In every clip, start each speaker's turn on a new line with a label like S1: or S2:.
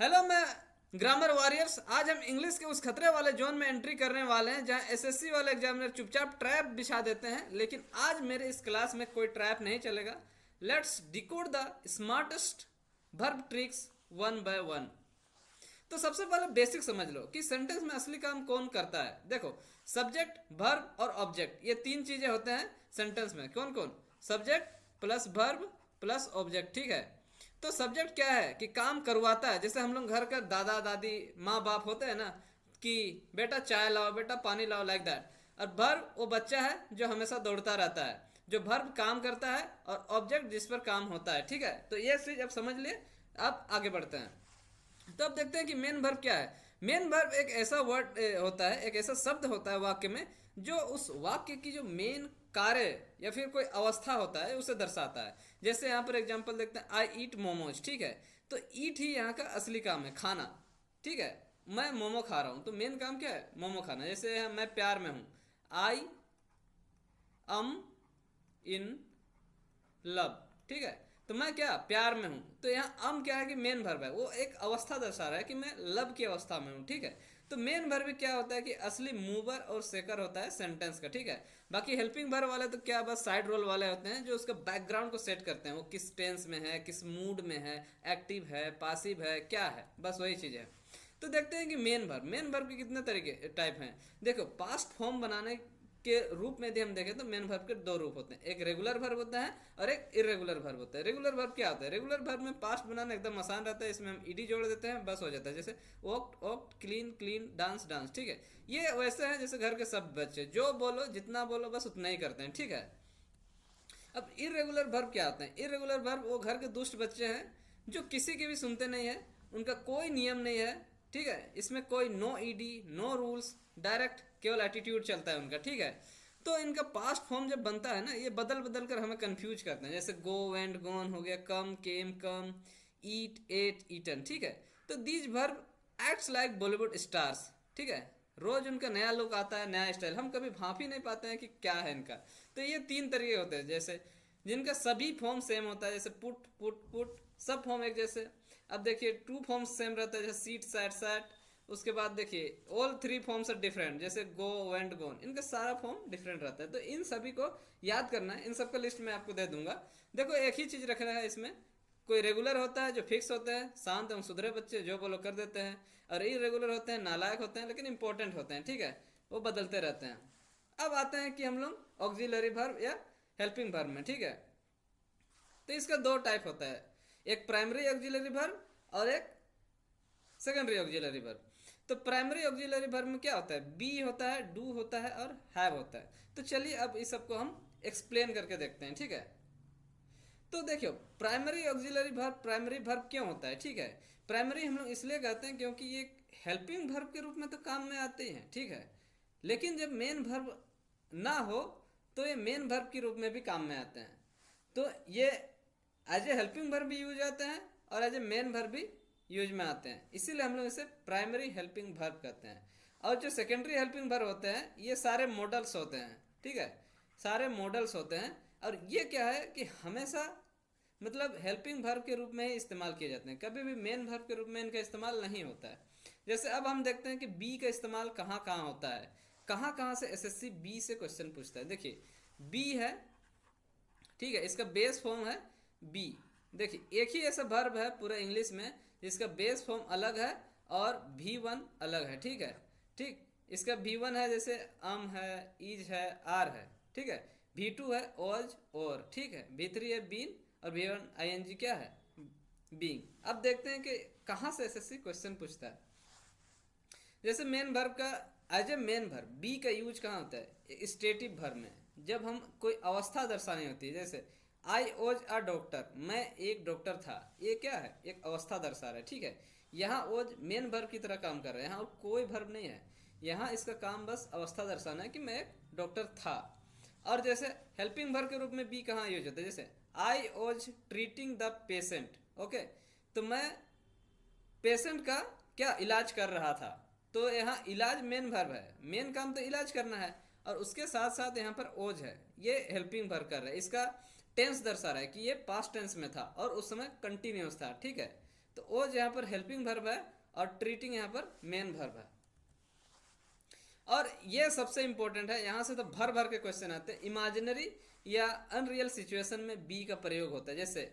S1: Hello, मैं grammar warriors. आज हम इंग्लिश के उस खतरे वाले जोन में एंट्री करने वाले हैं जहां एसएससी वाले एग्जामिनर चुपचाप ट्रैप बिछा देते हैं, लेकिन आज मेरे इस क्लास में कोई ट्रैप नहीं चलेगा। Let's decode the smartest verb tricks one by one. तो सबसे पहले बेसिक समझ लो कि सेंटेंस में असली काम कौन करता है। देखो, सब्जेक्ट, वर्ब और ऑब्जेक्ट, ये तीन चीजें होते हैं सेंटेंस में। कौन कौन? Subject plus verb plus object. ठीक है, तो सब्जेक्ट क्या है कि काम करवाता है। जैसे हम लोग घर का दादा दादी माँ बाप होते हैं ना, कि बेटा चाय लाओ, बेटा पानी लाओ, लाइक दैट। और वर्ब वो बच्चा है जो हमेशा दौड़ता रहता है, जो वर्ब काम करता है, और ऑब्जेक्ट जिस पर काम होता है। ठीक है, तो ये चीज अब समझ लिए। अब आगे बढ़ते हैं। तो अब देखते हैं कि मेन वर्ब क्या है। मेन वर्ब एक ऐसा वर्ड होता है, एक ऐसा शब्द होता है वाक्य में, जो उस वाक्य की जो मेन कार्य या फिर कोई अवस्था होता है उसे दर्शाता है। जैसे यहाँ पर एग्जांपल देखते हैं, आई ईट मोमोज। ठीक है, तो ईट ही यहाँ का असली काम है, खाना। ठीक है, मैं मोमो खा रहा हूँ, तो मेन काम क्या है? मोमो खाना। जैसे मैं प्यार में हूँ, आई अम इन लव। ठीक है, तो मैं क्या प्यार में हूं, तो यहाँ अम क्या है कि मेन वर्ब है, वो एक अवस्था दर्शा रहा है कि मैं लव की अवस्था में हूं। ठीक है, तो मेन वर्ब क्या होता है कि असली मूवर और सेकर होता है सेंटेंस का। ठीक है, बाकी हेल्पिंग वर्ब वाले तो क्या बस साइड रोल वाले होते हैं, जो उसका बैकग्राउंड को सेट करते हैं, वो किस टेंस में है, किस मूड में है, एक्टिव है, पासिव है, क्या है, बस वही चीज है। तो देखते हैं कि मेन वर्ब के कितने तरीके टाइप हैं। देखो, पास्ट फॉर्म बनाने के रूप में यदि हम देखें तो मेन वर्ब के दो रूप होते हैं, एक रेगुलर वर्ब होता है और एक इरेगुलर वर्ब होता है। रेगुलर वर्ब क्या होता है? रेगुलर वर्ब में पास्ट बनाना एकदम आसान रहता है, इसमें हम ईडी जोड़ देते हैं, बस हो जाता है। जैसे walked walked, clean clean, dance dance. ठीक है, ये वैसे है जैसे घर के सब बच्चे जो बोलो, जितना बोलो बस उतना ही करते हैं। ठीक है, अब इरेगुलर वर्ब क्या होते हैं? इरेगुलर वर्ब वो घर के दुष्ट बच्चे हैं जो किसी की भी सुनते नहीं है, उनका कोई नियम नहीं है। ठीक है, इसमें कोई no ED, no rules, direct केवल एटीट्यूड चलता है उनका। ठीक है, तो इनका पास्ट फॉर्म जब बनता है ना, ये बदल बदल कर हमें कंफ्यूज करते हैं। जैसे गो वेंट गोन हो गया, कम केम कम, ईट एट ईटन। ठीक है, तो these verb acts like Bollywood stars. ठीक है, रोज उनका नया लुक आता है, नया स्टाइल, हम कभी भाप ही नहीं पाते हैं कि क्या है इनका। तो ये तीन तरीके होते हैं, जैसे जिनका सभी फॉर्म सेम होता है, जैसे पुट पुट पुट, सब फॉर्म एक जैसे। अब देखिए, टू फॉर्म सेम रहता है, जैसे सीट सैट सैट। उसके बाद देखिए, all three forms are different, जैसे गो वेंट गोन, इनका सारा फॉर्म डिफरेंट रहता है। तो इन सभी को याद करना है, इन सबका लिस्ट मैं आपको दे दूंगा। देखो, एक ही चीज रखना है इसमें। कोई रेगुलर होता है जो फिक्स होता है, शांत एवं सुधरे बच्चे जो बोलो कर देते हैं, और इरेगुलर होते हैं, नालायक होते हैं लेकिन इंपॉर्टेंट होते हैं। ठीक है, वो बदलते रहते हैं। अब आते हैं कि हम लोग ऑक्सिलरी वर्ब या हेल्पिंग वर्ब में। ठीक है, तो इसका दो टाइप होता है, एक प्राइमरी ऑक्सिलरी वर्ब और एक सेकेंडरी ऑक्सिलरी वर्ब। तो प्राइमरी ऑक्सिलरी वर्ब में क्या होता है? बी होता है, डू होता है और हैव होता है। तो चलिए अब इस सबको हम एक्सप्लेन करके देखते हैं। ठीक है, तो देखियो, primary auxiliary verb primary verb क्यों होता है? ठीक है, प्राइमरी हम लोग इसलिए कहते हैं क्योंकि ये हेल्पिंग वर्ब के रूप में तो काम में आते हैं। ठीक है, लेकिन जब मेन वर्ब ना हो तो ये मेन वर्ब के रूप में भी काम में आते हैं। तो ये एज ए हेल्पिंग वर्ब भी यूज आते हैं और एज ए मेन वर्ब भी यूज में आते हैं, इसीलिए हम लोग इसे प्राइमरी हेल्पिंग वर्ब कहते हैं। और जो सेकेंडरी हेल्पिंग वर्ब होते हैं, ये सारे मॉडल्स होते हैं। ठीक है, सारे मॉडल्स होते हैं, और ये क्या है कि हमेशा मतलब हेल्पिंग वर्ब के रूप में ही इस्तेमाल किए जाते हैं, कभी भी मेन वर्ब के रूप में इनका इस्तेमाल नहीं होता है। जैसे अब हम देखते हैं कि बी का इस्तेमाल कहाँ कहाँ होता है, कहाँ कहाँ से एसएससी बी से क्वेश्चन पूछता है। देखिए, बी है, ठीक है, इसका बेस फॉर्म है बी। देखिए, एक ही ऐसा वर्ब है पूरा इंग्लिश में जिसका बेस फॉर्म अलग है और भी वन अलग है। ठीक है, ठीक, इसका भी वन है, जैसे अम है, इज है, आर है। ठीक है, भी टू है, ओज और। ठीक है, भी थ्री है, बीन, और भी वन आई एन जी क्या है? बीइंग। अब देखते हैं कि कहाँ से एसएससी क्वेश्चन पूछता है। जैसे मेन वर्ब का, as a main verb be का यूज कहाँ होता है? स्टेटिव वर्ब में, जब हम कोई अवस्था दर्शानी होती है। जैसे आई ओज अ डॉक्टर, मैं एक डॉक्टर था, ये क्या है? एक अवस्था दर्शा रहा है। ठीक है, यहाँ ओज मेन वर्ब की तरह काम कर रहा है, यहाँ और कोई वर्ब नहीं है, यहाँ इसका काम बस अवस्था दर्शाना है कि मैं एक डॉक्टर था। और जैसे हेल्पिंग वर्ब के रूप में बी कहाँ यूज होता है? जैसे आई ओज ट्रीटिंग द पेशेंट। ओके, तो मैं पेशेंट का क्या इलाज कर रहा था, तो यहाँ इलाज मेन वर्ब है, मेन काम तो इलाज करना है, और उसके साथ साथ यहाँ पर ओज है, ये हेल्पिंग वर्ब कर रहा है, इसका टेंस दर्शा रहा है कि ये पास्ट टेंस में था और उस समय कंटिन्यूस था। ठीक है, तो ओज यहाँ पर हेल्पिंग वर्ब है और ट्रीटिंग यहाँ पर मेन वर्ब है। और ये सबसे इंपॉर्टेंट है, यहाँ से तो भर भर के क्वेश्चन आते हैं। इमेजिनरी या अनरियल सिचुएशन में बी का प्रयोग होता है। जैसे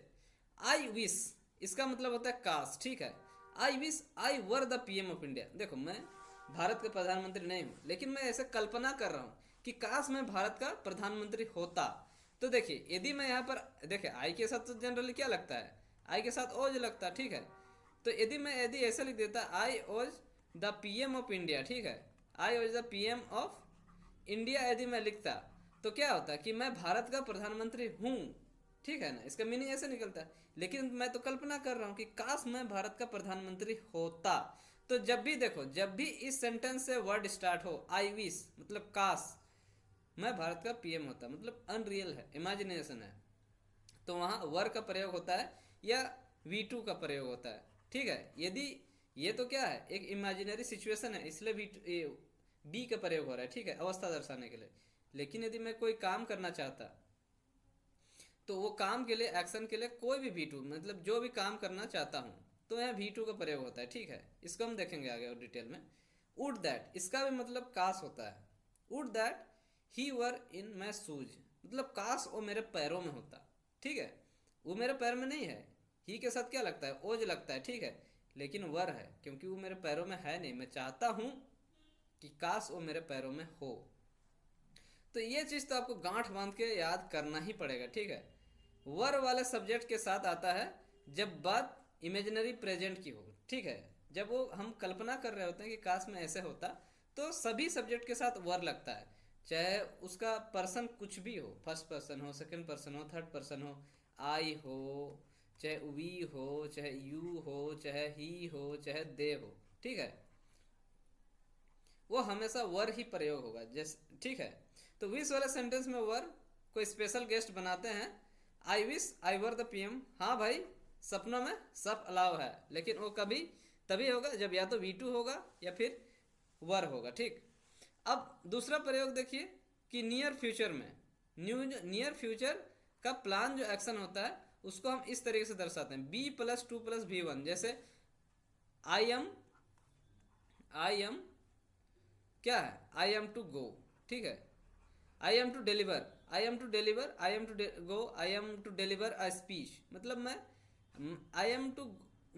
S1: आई विश, इसका मतलब होता है काश, ठीक है। I wish I were the PM of India. देखो मैं भारत का प्रधानमंत्री नहीं हूँ, लेकिन मैं ऐसे कल्पना कर रहा हूँ कि काश मैं भारत का प्रधानमंत्री होता। तो देखिए यदि मैं यहाँ पर देखिए आई के साथ तो जनरली क्या लगता है, आई के साथ ओज लगता है, ठीक है। तो यदि ऐसा लिख देता आई ओज द पीएम ऑफ इंडिया, ठीक है, I was the PM of India, यदि मैं लिखता तो क्या होता कि मैं भारत का प्रधानमंत्री हूँ, ठीक है ना, इसका मीनिंग ऐसे निकलता है। लेकिन मैं तो कल्पना कर रहा हूँ कि काश मैं भारत का प्रधानमंत्री होता। तो जब भी देखो, जब भी इस सेंटेंस से वर्ड स्टार्ट हो, आई विश मतलब काश मैं भारत का पीएम होता, मतलब अनरियल है, इमेजिनेशन है, तो वहाँ वर का प्रयोग होता है या वी टू का प्रयोग होता है, ठीक है। यदि ये तो क्या है, एक इमेजिनरी सिचुएशन है, इसलिए बी का प्रयोग हो रहा है, ठीक है, अवस्था दर्शाने के लिए। लेकिन यदि मैं कोई काम करना चाहता तो वो काम के लिए, एक्शन के लिए कोई भी वी टू, मतलब जो भी काम करना चाहता हूँ, तो यहाँ वी टू का प्रयोग होता है, ठीक है। इसको हम देखेंगे आगे और डिटेल में। वुड दैट, इसका भी मतलब काश होता है। Would that he were in my shoes, मतलब काश वो मेरे पैरों में होता, ठीक है। वो मेरे पैर में नहीं है, ही के साथ क्या लगता है, ओज लगता है, ठीक है, लेकिन वर है क्योंकि वो मेरे पैरों में है नहीं। मैं चाहता हूँ कि काश वो मेरे पैरों में हो। तो ये चीज़ तो आपको गांठ बांध के याद करना ही पड़ेगा, ठीक है। वर वाले सब्जेक्ट के साथ आता है जब बात इमेजिनरी प्रेजेंट की हो, ठीक है। जब वो हम कल्पना कर रहे होते हैं कि काश में ऐसे होता, तो सभी सब्जेक्ट के साथ वर लगता है, चाहे उसका पर्सन कुछ भी हो, फर्स्ट पर्सन हो, सेकंड पर्सन हो, थर्ड पर्सन हो, आई हो, चाहे वी हो, चाहे यू हो, चाहे ही हो, चाहे दे हो, ठीक है, वो हमेशा वर ही प्रयोग होगा, जैसे, ठीक है। तो विश वाले सेंटेंस में वर कोई स्पेशल गेस्ट बनाते हैं। I wish I were the PM, हाँ भाई सपनों में सब अलाव है, लेकिन वो कभी तभी होगा जब या तो वी टू होगा या फिर वर होगा, ठीक। अब दूसरा प्रयोग देखिए कि नियर फ्यूचर में, नियर फ्यूचर का प्लान जो एक्शन होता है उसको हम इस तरीके से दर्शाते हैं, be plus to plus V one. जैसे आई एम क्या है, आई एम टू गो, ठीक है, I am to deliver, I am to deliver, I am to go, I am to deliver a speech, मतलब मैं I am to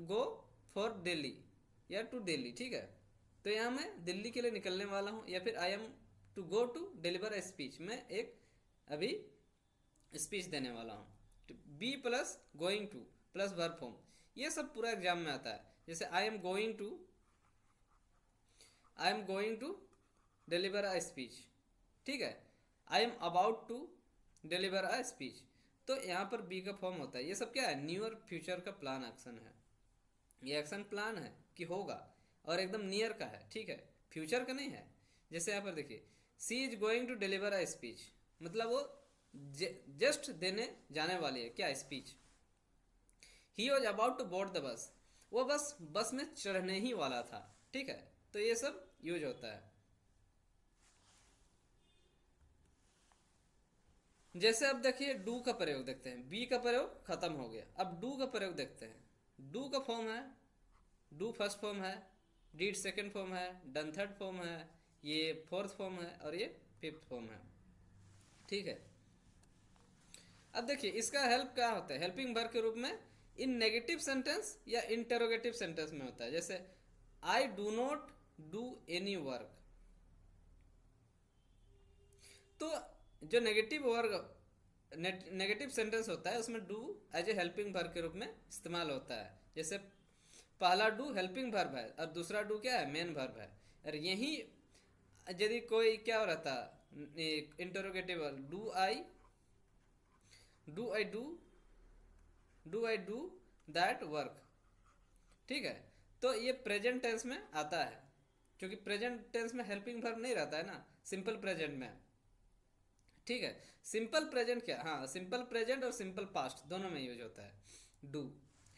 S1: go for Delhi या to Delhi, ठीक है। तो यहाँ मैं दिल्ली के लिए निकलने वाला हूँ, या फिर I am to go to deliver a speech, मैं एक अभी स्पीच देने वाला हूँ। Be plus going to plus verb form, ये सब पूरा एग्जाम में आता है। जैसे I am going to deliver a speech, ठीक है, I am about to deliver a speech, तो यहाँ पर बी का फॉर्म होता है। ये सब क्या है, नियर फ्यूचर का प्लान एक्शन है, ये एक्शन प्लान है कि होगा और एकदम नियर का है, ठीक है, फ्यूचर का नहीं है। जैसे यहाँ पर देखिए she is going to deliver a speech, मतलब वो जस्ट देने जाने वाली है क्या, speech. He was about to board the bus, वो बस में चढ़ने ही वाला था, ठीक है। तो ये सब यूज होता है। जैसे अब देखिए डू का प्रयोग देखते हैं, बी का प्रयोग खत्म हो गया, अब डू का प्रयोग देखते हैं। डू का फॉर्म है, डू फर्स्ट फॉर्म है, डीड सेकंड फॉर्म है, डन थर्ड फॉर्म है, ये फोर्थ फॉर्म है और ये फिफ्थ फॉर्म है, ठीक है। अब देखिए इसका हेल्प क्या होता है, हेल्पिंग वर्ब के रूप में इन नेगेटिव सेंटेंस या इंटेरोगेटिव सेंटेंस में होता है। जैसे I do not do any work, तो जो नेगेटिव सेंटेंस होता है उसमें do as a helping verb के रूप में इस्तेमाल होता है। जैसे पहला डू हेल्पिंग वर्ब है और दूसरा डू क्या है, मेन वर्ब है। और यही यदि कोई क्या हो रहता interrogative, do I do that work, ठीक है। तो ये प्रेजेंट टेंस में आता है, क्योंकि प्रेजेंट टेंस में हेल्पिंग वर्ब नहीं रहता है ना, सिंपल प्रेजेंट में, ठीक है। सिंपल प्रेजेंट क्या, हाँ सिंपल प्रेजेंट और सिंपल पास्ट दोनों में यूज होता है डू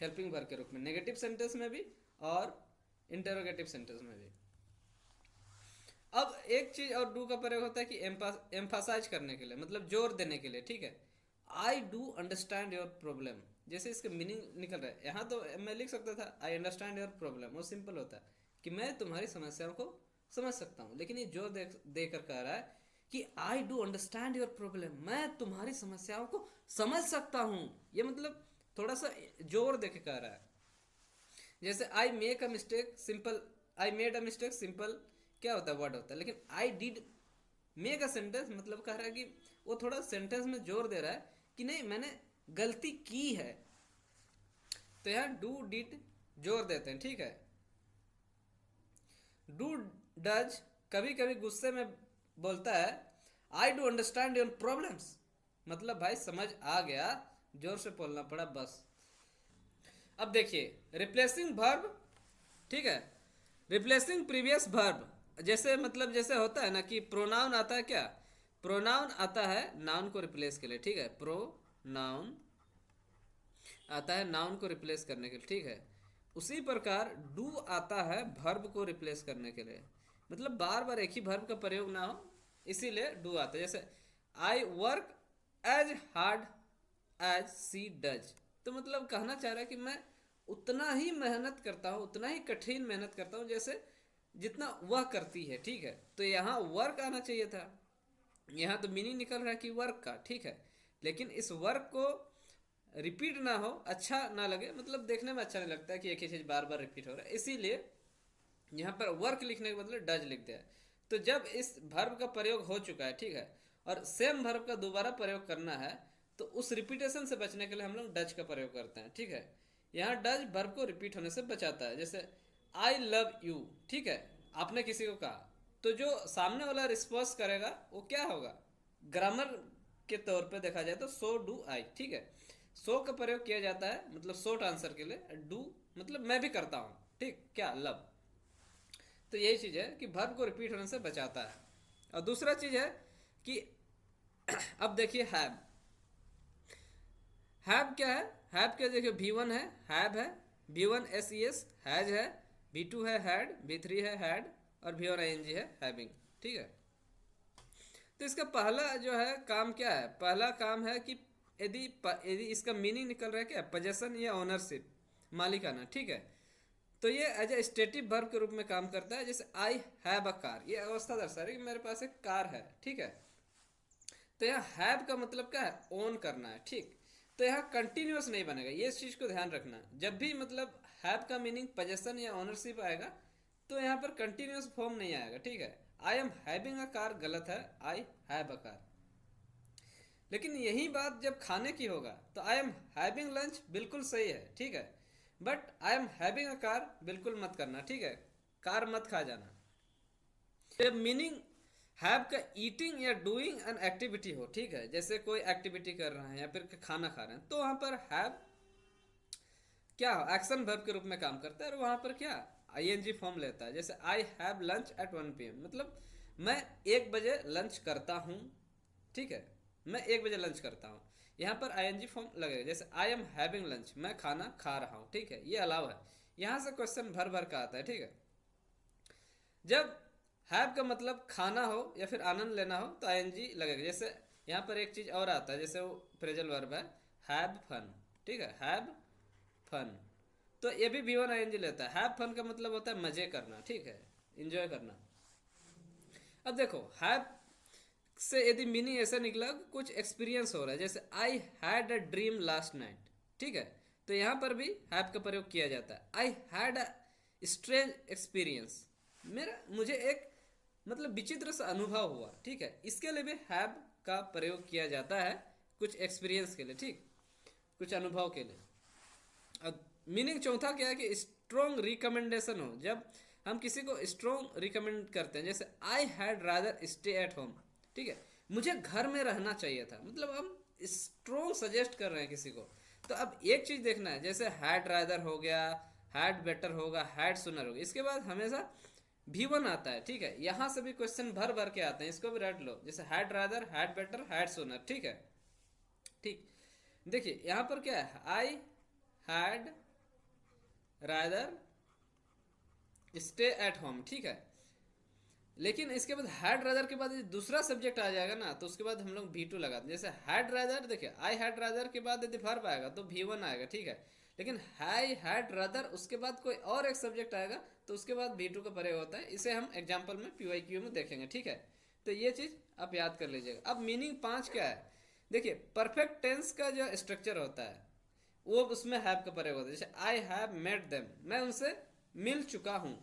S1: हेल्पिंग वर्ब के रूप में, नेगेटिव सेंटेंस में भी और इंटरोगेटिव सेंटेंस में भी। अब एक चीज और डू का प्रयोग होता है कि एम्फासाइज करने के लिए, मतलब जोर देने के लिए, ठीक है। I do understand your problem, जैसे इसका मीनिंग निकल रहा है। यहाँ तो मैं लिख सकता था आई अंडरस्टैंड योर प्रॉब्लम, वो सिंपल होता है कि मैं तुम्हारी समस्याओं को समझ सकता हूँ। लेकिन ये जोर देकर कह रहा है कि I do understand your problem, मैं तुम्हारी समस्याओं को समझ सकता हूँ। ये मतलब थोड़ा सा जोर देके कह रहा है। जैसे I make a mistake simple, I made a mistake simple क्या होता है, वर्ड होता है। लेकिन I did make a sentence मतलब कह रहा है कि वो थोड़ा सेंटेंस में जोर दे रहा है कि नहीं मैंने गलती की है। तो यहाँ डू डिड जोर देते हैं, ठीक है। डू डज कभी कभी गुस्से में बोलता है I do understand your problems, मतलब भाई समझ आ गया, जोर से बोलना पड़ा बस। अब देखिए रिप्लेसिंग वर्ब, ठीक है, रिप्लेसिंग प्रीवियस वर्ब, जैसे मतलब जैसे होता है ना कि प्रोनाउन आता है, क्या प्रोनाउन आता है नाउन को रिप्लेस के लिए, ठीक है, प्रोनाउन आता है नाउन को रिप्लेस करने के लिए, ठीक है। उसी प्रकार डू आता है वर्ब को रिप्लेस करने के लिए, मतलब बार बार एक ही वर्ब का प्रयोग ना हो, इसीलिए डू आता है। जैसे I work as hard as she does, तो मतलब कहना चाह रहा है कि मैं उतना ही मेहनत करता हूँ, उतना ही कठिन मेहनत करता हूँ जैसे जितना वह करती है, ठीक है। तो यहाँ वर्क आना चाहिए था, यहाँ तो मीनिंग निकल रहा है कि वर्क का, ठीक है। लेकिन इस वर्क को रिपीट ना हो, अच्छा ना लगे, मतलब देखने में अच्छा नहीं लगता है कि एक ही चीज़ बार बार रिपीट हो रहा है, इसीलिए यहाँ पर वर्क लिखने के बदले डज लिख दिया है। तो जब इस वर्ब का प्रयोग हो चुका है, ठीक है, और सेम वर्ब का दोबारा प्रयोग करना है, तो उस रिपीटेशन से बचने के लिए हम लोग डज का प्रयोग करते हैं, ठीक है। यहाँ डज वर्ब को रिपीट होने से बचाता है। जैसे आई लव यू, ठीक है, आपने किसी को कहा, तो जो सामने वाला रिस्पॉन्स करेगा वो क्या होगा, ग्रामर के तौर पे देखा जाए तो सो डू आई, ठीक है। सो का प्रयोग किया जाता है मतलब शॉर्ट आंसर के लिए, डू मतलब मैं भी करता हूँ, ठीक, क्या लव। तो यही चीज़ है कि वर्ब को रिपीट होने से बचाता है। और दूसरा चीज़ है कि अब देखिए हैव, हैव क्या है, हैव क्या देखिए V1 है, हैव है, V1 SES हैज है, V2 है हैड, V3 है हैड, और V1 ING है हैविंग, ठीक है। तो इसका पहला जो है काम क्या है, पहला काम है कि यदि इसका मीनिंग निकल रहा है क्या, पोजेशन या ओनरशिप, मालिकाना, ठीक है। तो ये एज ए स्टेटिव वर्ब के रूप में काम करता है। जैसे आई हैव अ कार, ये अवस्था दर्शा रही है कि मेरे पास एक कार है, ठीक है। तो यहाँ हैव का मतलब क्या है, ओन करना है, ठीक। तो यहाँ कंटिन्यूस नहीं बनेगा, ये इस चीज को ध्यान रखना। जब भी मतलब हैव का मीनिंग पोजेशन या ओनरशिप आएगा तो यहाँ पर कंटिन्यूस फॉर्म नहीं आएगा, ठीक है। I am having a car गलत है, आई हैव अ कार। लेकिन यही बात जब खाने की होगा तो आई एम हैविंग लंच बिल्कुल सही है, ठीक है। But I am having a car बिल्कुल मत करना, ठीक है, कार मत खा जाना। जब मीनिंग हैव का ईटिंग या डूइंग एन एक्टिविटी हो, ठीक है, जैसे कोई एक्टिविटी कर रहे हैं या फिर खाना खा रहे हैं, तो वहां पर हैव क्या एक्शन वर्ब के रूप में काम करता है, और वहां पर क्या ING फॉर्म लेता है। जैसे I have lunch at 1 PM, मतलब मैं 1 बजे लंच करता हूँ, ठीक है, मैं 1 बजे लंच करता हूँ। यहाँ पर ING फॉर्म लगेगा। जैसे आई एम हैविंग लंच, मैं खाना खा रहा हूँ, ठीक है, ये अलाव है। यहाँ से क्वेश्चन भर भर का आता है, ठीक है। जब हैव का मतलब खाना हो या फिर आनंद लेना हो तो ING लगेगा। जैसे यहाँ पर एक चीज और आता है, जैसे वो प्रेजल वर्ब है हैव फन, ठीक है, हैव फन, तो ये भी V1 ING लेता है। हैव फन का मतलब होता है मजे करना, ठीक है, इंजॉय करना। अब देखो हैव से यदि मीनिंग ऐसा निकला कुछ एक्सपीरियंस हो रहा है, जैसे I had a dream last night, ठीक है, तो यहाँ पर भी हैव का प्रयोग किया जाता है। I had a strange experience, मुझे एक मतलब विचित्र सा अनुभव हुआ, ठीक है, इसके लिए भी हैव का प्रयोग किया जाता है कुछ एक्सपीरियंस के लिए, ठीक, कुछ अनुभव के लिए। अब मीनिंग चौथा क्या है कि स्ट्रॉन्ग रिकमेंडेशन हो, जब हम किसी को स्ट्रॉन्ग रिकमेंड करते हैं, जैसे I had rather stay at home, ठीक है, मुझे घर में रहना चाहिए था, मतलब हम स्ट्रॉन्ग सजेस्ट कर रहे हैं किसी को। तो अब एक चीज देखना है, जैसे हैड रादर हो गया, हैड बेटर होगा, हैड सुनर होगा, इसके बाद हमेशा V1 आता है, ठीक है। यहां से भी क्वेश्चन भर भर के आते हैं, इसको भी रट लो। जैसे had rather, had better, had सुनर, ठीक है, ठीक। देखिए यहां पर क्या है, I had rather stay at home, ठीक है। लेकिन इसके बाद हैड रादर के बाद यदि दूसरा सब्जेक्ट आ जाएगा ना तो उसके बाद हम लोग V2 लगाते हैं। जैसे हैड रादर, देखिए आई हैड रादर के बाद यदि वर्ब आएगा तो V1 आएगा, ठीक है। लेकिन आई हैड रादर उसके बाद कोई और एक सब्जेक्ट आएगा तो उसके बाद V2 का प्रयोग होता है। इसे हम एग्जाम्पल में PYQ में देखेंगे, ठीक है। तो ये चीज आप याद कर लीजिएगा। अब मीनिंग 5 क्या है, देखिए परफेक्ट टेंस का जो स्ट्रक्चर होता है वो उसमें हैव का प्रयोग होता है। जैसे आई हैव मेट देम, मैं उनसे मिल चुका हूँ।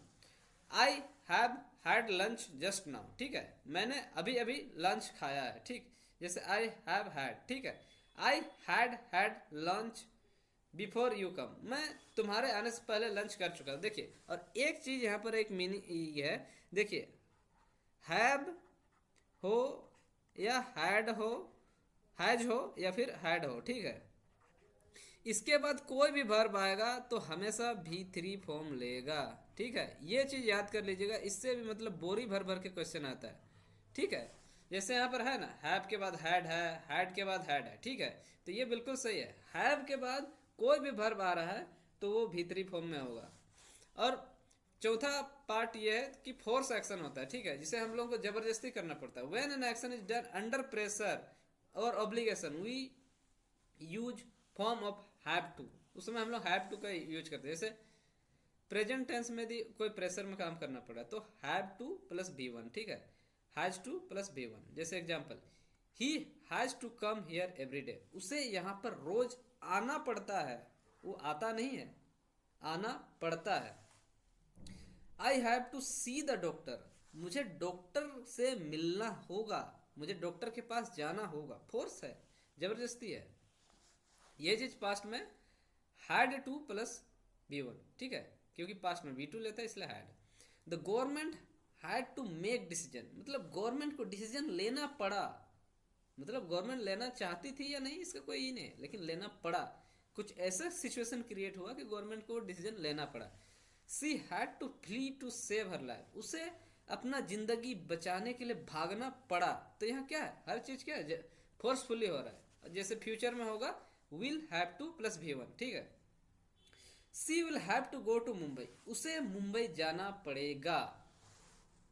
S1: I have had lunch just now, ठीक है, मैंने अभी अभी लंच खाया है, ठीक। जैसे आई हैव हैड, ठीक है। I had lunch before you come, मैं तुम्हारे आने से पहले लंच कर चुका हूँ। देखिए और एक चीज यहाँ पर एक मीनिंग ये है, देखिए हैव हो या हैड हो, हैज हो या फिर हैड हो, ठीक है। इसके बाद कोई भी वर्ब आएगा तो हमेशा V3 फॉर्म लेगा, ठीक है। ये चीज याद कर लीजिएगा, इससे भी मतलब बोरी भर भर के क्वेश्चन आता है, ठीक है। जैसे यहाँ पर है ना, हैव के बाद हैड है, हैड के बाद हैड है, ठीक है। तो ये बिल्कुल सही है, हैव के बाद कोई भी वर्ब आ रहा है तो वो V3 फॉर्म में होगा। और चौथा पार्ट ये है कि फोर्स एक्शन होता है, ठीक है, जिसे हम लोग को जबरदस्ती करना पड़ता है। When an action is done under pressure और obligation we use form of have to, उसमें हम लोग हैव टू का यूज करते हैं। जैसे प्रेजेंट टेंस में यदि कोई प्रेशर में काम करना पड़ा तो हैव टू प्लस V1, ठीक है, हैज टू प्लस V1। जैसे example, he has to come here every day, उसे यहाँ पर रोज आना पड़ता है, वो आता नहीं है, आना पड़ता है। I have to see the doctor, मुझे डॉक्टर से मिलना होगा, मुझे डॉक्टर के पास जाना होगा। फोर्स है, जबरदस्ती है। ये चीज पास्ट में हैड टू प्लस V1, ठीक है, क्योंकि पास्ट में V2 लेता है इसलिए had. The government had to make decision, मतलब गवर्नमेंट को डिसीजन लेना पड़ा, मतलब गवर्नमेंट लेना चाहती थी या नहीं इसका कोई ही नहीं, लेकिन लेना पड़ा। कुछ ऐसा सिचुएशन क्रिएट हुआ कि गवर्नमेंट को डिसीजन लेना पड़ा। She had to flee to save her life, उसे अपना जिंदगी बचाने के लिए भागना पड़ा। तो यहाँ क्या है, हर चीज क्या है, फोर्सफुली हो रहा है। जैसे फ्यूचर में होगा will have to plus V1, ठीक है। She will have to go to Mumbai, उसे मुंबई जाना पड़ेगा।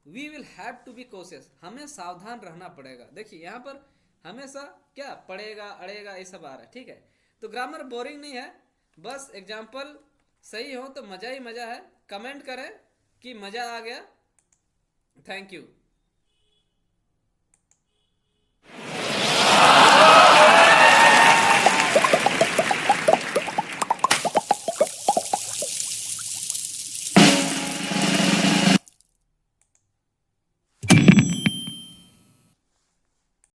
S1: We will have to be cautious, हमें सावधान रहना पड़ेगा। देखिए यहाँ पर हमेशा क्या पड़ेगा, अड़ेगा, ये सब आ रहा है, ठीक है। तो ग्रामर बोरिंग नहीं है, बस एग्जाम्पल सही हो तो मजा ही मजा है। कमेंट करें कि मजा आ गया। Thank you.